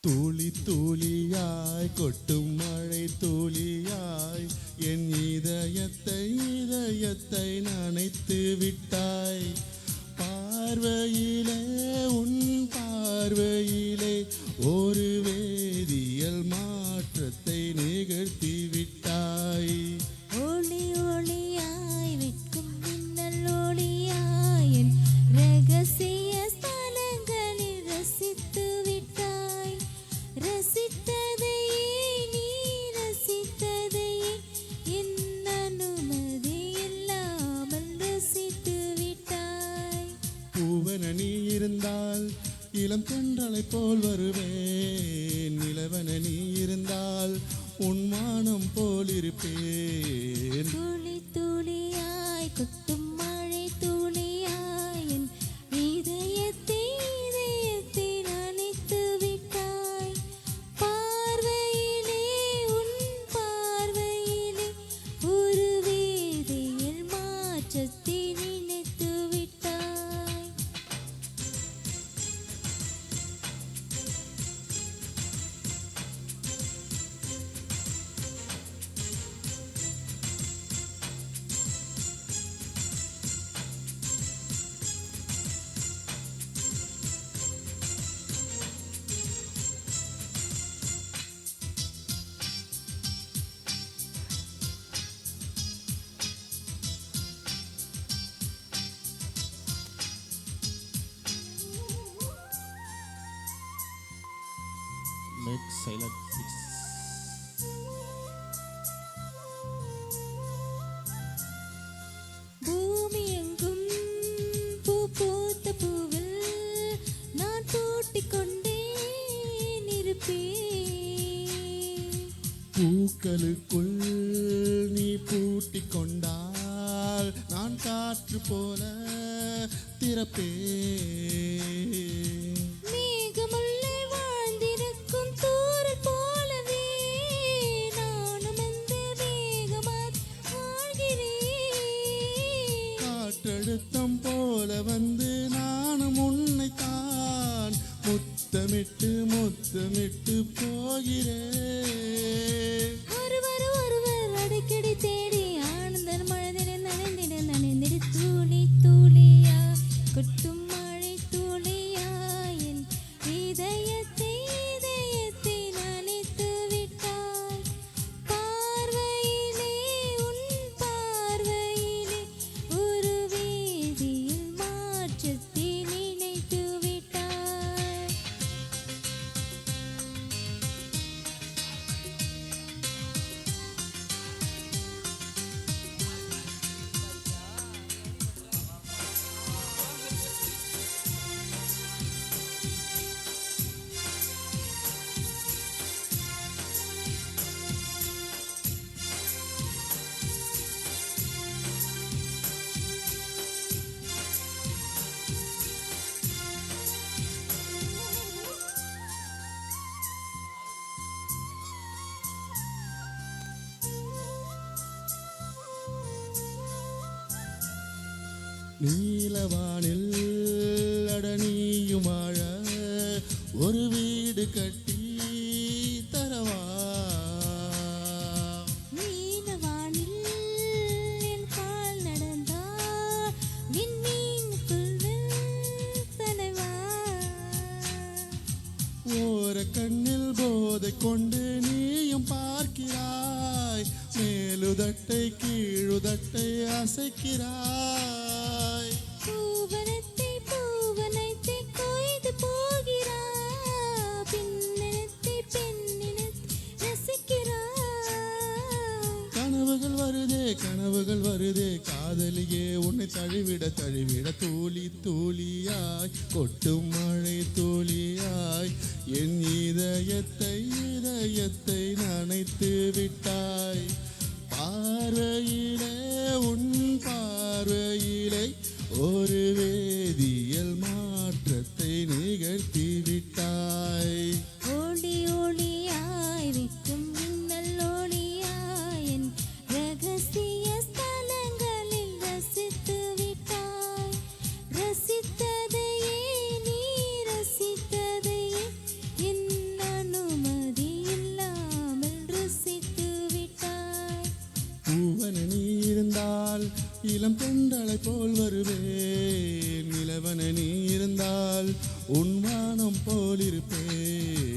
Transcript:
துளி துளியாய் கொட்டும் மழை துளியாய் என் இதயத்தை நனைத்து விட்டாய். பார்வையிலே உன் பார்வையிலே ஒரு வேதியியல் மாற்றத்தை நிகழ்த்தி விட்டாய். ஒளி ஒளியாய் விற்கும் மின்னல் ஒளியாய் என் ரகசிய ஸ்தலங்களில் ரசித்து விட்டாய். ரசித்ததையே நீ ரசித்ததையே என் அனுமதி இல்லாமல் ரசித்து விட்டாய். பூவன நீ இருந்தால் இளம் தென்றலை போல் வருவேன். நிலவன நீ இருந்தால் உன் மானம் போல் இருப்பேன். துளி துளியாய் கொட்டும் மழை துளியாய் என் இதயத்தை நனைத்து விட்டாய். பார்வையிலே உன் பார்வையிலே ஒரு வேதியியல் மாற்றத்தை நினைத்து விட்டாய். Make silent please. பூமி எங்கும் பூ பூத்த பூவில் நான் பூட்டிக்கொண்டே இருப்பேன். பூக்களுக்குள் நீ பூட்டிக் கொண்டால் நான் காற்று போல திறப்பேன். மேகமுள்ளே வாழ்ந்திருக்கும் தூறல் போலவே நானும் அந்த மேகமாய் வாழ்கிறேன். காற்றழுத்தம் போல வந்து நானும் உன்னைத்தான் முத்தமிட்டு முத்தமிட்டு போகிறேன். ஒருவர் ஒருவர் அடிக்கடி தேடி ஆனந்தர் மனதில் நனைந்திட நனைந்திட துளி துளியா கொட்டும் மழை துளியா என் இதயத்தை நனைத்து விட்டாய். பார்வையிலே உன் பார்வையிலே ஒரு வேதியியல் மாற்றத்தை நினைத்து விட்டாய். நீலவானில் அடனியும் வாழ ஒரு வீடு கட்டி தரவா. நீலவானில் என் கால் நடந்தால் விண்மீனுக்குள் தனவா. ஓர கண்ணில் போதை கொண்டு நீயும் பார்க்கிறாய். மேலுதட்டை கீழுதட்டை அசைக்கிறாய். பூவனத்தை கொய்து போகிறாய். பெண்ணினத்தை ரசிக்கிறாய். கனவுகள் வருதே காதலியே உன்னை தழுவிட தூளி தூளியாய் கொட்டும் மழை தூளியாய் என் இதயத்தை நனைத்து விட்டாய். பார்வையிலே உன் பார்வையிலே ஒரு வேதியியல் மாற்றத்தை நிகழ்த்தி விட்டாய். ஒளி ஒளியாய் விற்கும் மின்னல் ஒளியாய் என் ரகசிய ஸ்தலங்களில் ரசித்து விட்டாய். ரசித்ததையே நீ ரசித்ததையே என் நிலவன நீ இருந்தால் இளம் பெண்களை போல் வருவேன். நிலவன நீ இருந்தால் உன் வானம் போல் இருப்பேன்.